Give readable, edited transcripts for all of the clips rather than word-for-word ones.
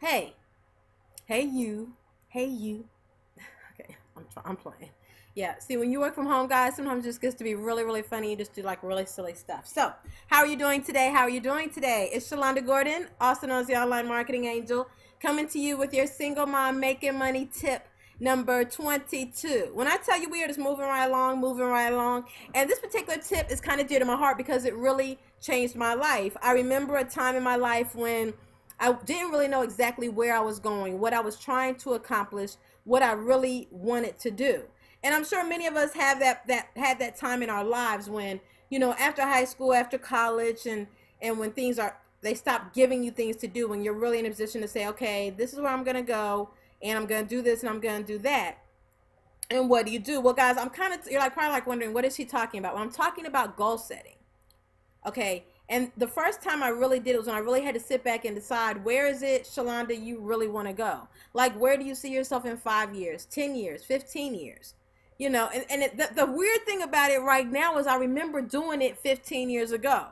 Hey, hey you, hey you. Okay, I'm playing. Yeah, see, when you work from home, guys, sometimes it just gets to be really, really funny. You just do like really silly stuff. So, how are you doing today? How are you doing today? It's Shalonda Gordon, also known as the Online Marketing Angel, coming to you with your single mom making money tip number 22. When I tell you we are just moving right along, moving right along, and this particular tip is kind of dear to my heart because it really changed my life. I remember a time in my life when I didn't really know exactly where I was going, what I was trying to accomplish, what I really wanted to do. And I'm sure many of us have that had that time in our lives when, after high school, after college, and when things are they stop giving you things to do when you're really in a position to say, okay, this is where I'm gonna go, and I'm gonna do this and I'm gonna do that. And what do you do? Well, guys, you're like probably like wondering, what is she talking about? Well, I'm talking about goal setting. Okay. And the first time I really did it was when I really had to sit back and decide, where is it, Shalonda, you really want to go? Like, where do you see yourself in 5 years, 10 years, 15 years? The weird thing about it right now is I remember doing it 15 years ago.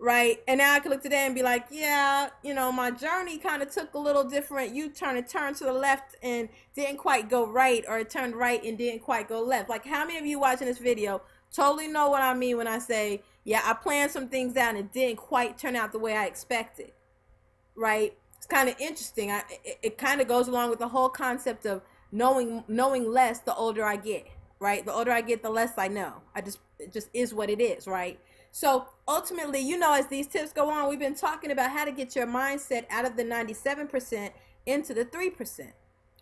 Right. And now I can look today and be like, yeah, my journey kind of took a little different U-turn. It turned to the left and didn't quite go right, or it turned right and didn't quite go left. Like, how many of you watching this video totally know what I mean when I say, yeah, I planned some things out and it didn't quite turn out the way I expected? Right. It's kind of interesting. It kind of goes along with the whole concept of knowing less the older I get. Right. The older I get, the less I know. It just is what it is. Right. So ultimately, as these tips go on, we've been talking about how to get your mindset out of the 97% into the 3%,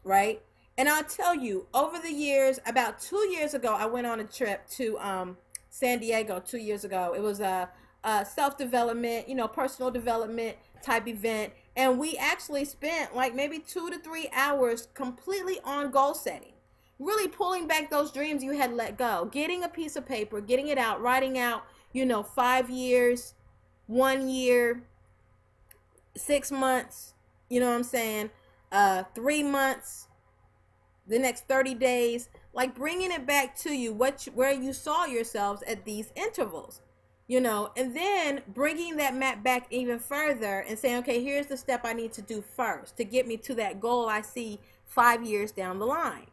right? And I'll tell you, over the years, about 2 years ago, I went on a trip to San Diego 2 years ago. It was a self-development, personal development type event. And we actually spent like maybe 2 to 3 hours completely on goal setting, really pulling back those dreams you had let go, getting a piece of paper, getting it out, writing out 5 years, 1 year, 6 months, you know what I'm saying, 3 months, the next 30 days, like bringing it back to you, where you saw yourselves at these intervals, and then bringing that map back even further and saying, okay, here's the step I need to do first to get me to that goal I see 5 years down the line.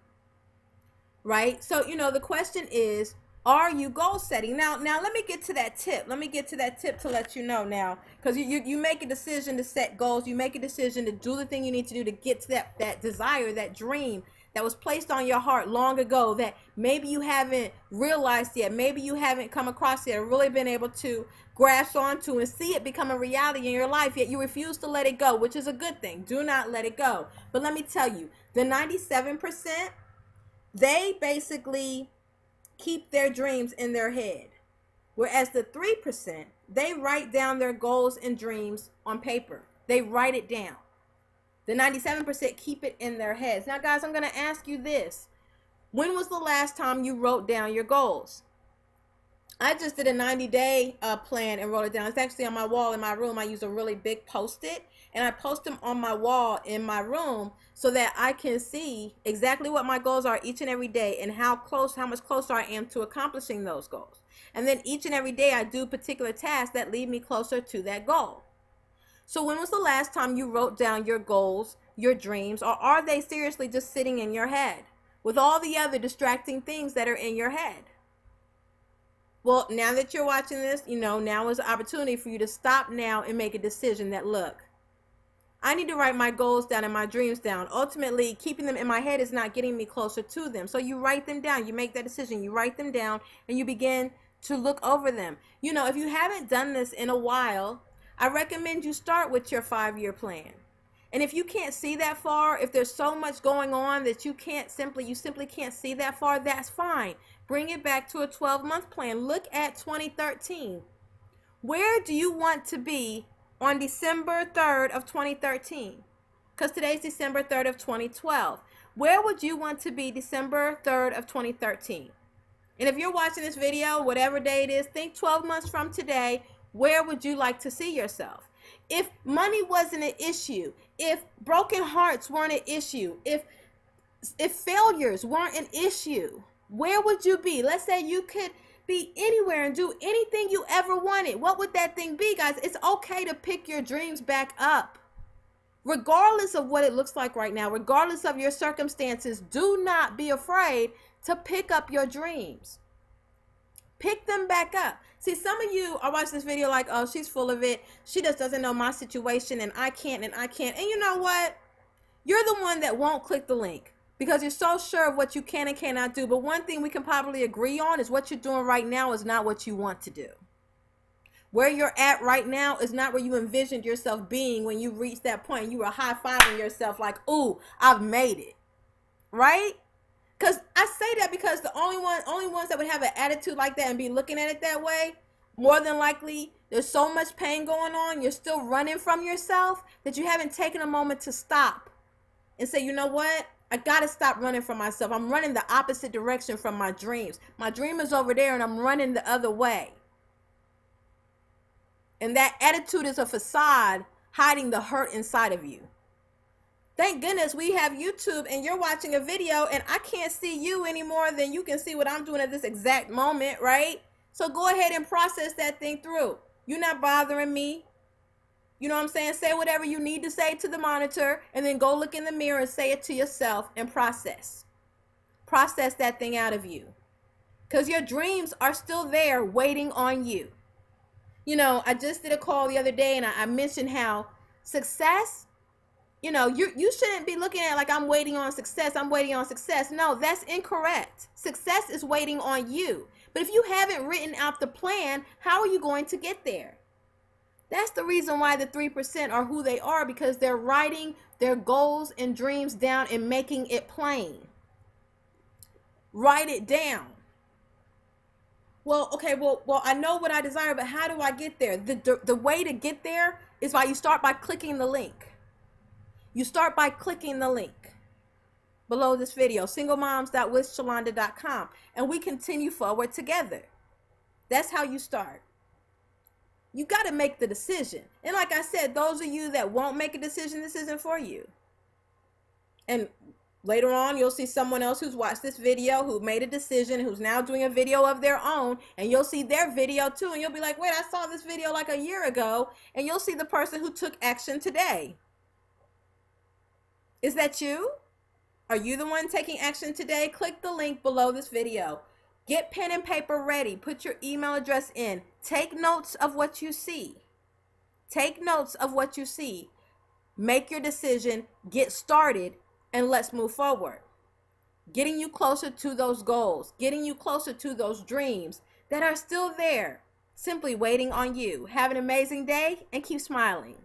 Right? So, the question is, are you goal setting? Now let me get to that tip. Let me get to that tip to let you know now, because you make a decision to set goals. You make a decision to do the thing you need to do to get to that desire, that dream that was placed on your heart long ago, that maybe you haven't realized yet, maybe you haven't come across yet, or really been able to grasp onto and see it become a reality in your life, yet you refuse to let it go, which is a good thing. Do not let it go. But let me tell you, the 97%, they basically keep their dreams in their head. Whereas the 3%, they write down their goals and dreams on paper. They write it down. The 97% keep it in their heads. Now, guys, I'm going to ask you this. When was the last time you wrote down your goals? I just did a 90-day plan and wrote it down. It's actually on my wall in my room. I use a really big Post-it, and I post them on my wall in my room so that I can see exactly what my goals are each and every day and how much closer I am to accomplishing those goals. And then each and every day I do particular tasks that lead me closer to that goal. So when was the last time you wrote down your goals, your dreams, or are they seriously just sitting in your head with all the other distracting things that are in your head? Well, now that you're watching this, now is the opportunity for you to stop now and make a decision that, look, I need to write my goals down and my dreams down. Ultimately, keeping them in my head is not getting me closer to them. So you write them down. You make that decision. You write them down and you begin to look over them. If you haven't done this in a while, I recommend you start with your 5-year plan. And if you can't see that far, if there's so much going on that you simply can't see that far, that's fine. Bring it back to a 12-month plan. Look at 2013. Where do you want to be on December 3rd of 2013? Because today's December 3rd of 2012. Where would you want to be December 3rd of 2013? And if you're watching this video, whatever day it is, think 12 months from today, where would you like to see yourself? If money wasn't an issue, if broken hearts weren't an issue, if failures weren't an issue, where would you be? Let's say you could be anywhere and do anything you ever wanted. What would that thing be, guys? It's okay to pick your dreams back up. Regardless of what it looks like right now, regardless of your circumstances, do not be afraid to pick up your dreams. Pick them back up. See, some of you are watching this video like, oh, she's full of it. She just doesn't know my situation, and I can't, and I can't. And you know what? You're the one that won't click the link because you're so sure of what you can and cannot do. But one thing we can probably agree on is what you're doing right now is not what you want to do. Where you're at right now is not where you envisioned yourself being when you reached that point. You were high-fiving yourself like, ooh, I've made it. Right? Because I say that because the only ones that would have an attitude like that and be looking at it that way, more than likely, there's so much pain going on, you're still running from yourself that you haven't taken a moment to stop and say, you know what? I got to stop running from myself. I'm running the opposite direction from my dreams. My dream is over there and I'm running the other way. And that attitude is a facade hiding the hurt inside of you. Thank goodness we have YouTube and you're watching a video and I can't see you any more than you can see what I'm doing at this exact moment, right? So go ahead and process that thing through. You're not bothering me. You know what I'm saying? Say whatever you need to say to the monitor and then go look in the mirror and say it to yourself and process. Process that thing out of you. Because your dreams are still there waiting on you. You know, I just did a call the other day and I mentioned how success, you know, you shouldn't be looking at it like I'm waiting on success. I'm waiting on success. No, that's incorrect. Success is waiting on you. But if you haven't written out the plan, how are you going to get there? That's the reason why the 3% are who they are, because they're writing their goals and dreams down and making it plain. Write it down. Well, okay, well, I know what I desire, but how do I get there? The way to get there is by you start by clicking the link. You start by clicking the link below this video, singlemoms.withshalonda.com, and we continue forward together. That's how you start. You got to make the decision. And like I said, those of you that won't make a decision, this isn't for you. And later on, you'll see someone else who's watched this video, who made a decision, who's now doing a video of their own, and you'll see their video too, and you'll be like, wait, I saw this video like a year ago, and you'll see the person who took action today. Is that you? Are you the one taking action today? Click the link below this video. Get pen and paper ready. Put your email address in. Take notes of what you see. Take notes of what you see. Make your decision. Get started. And let's move forward. Getting you closer to those goals. Getting you closer to those dreams that are still there. Simply waiting on you. Have an amazing day and keep smiling.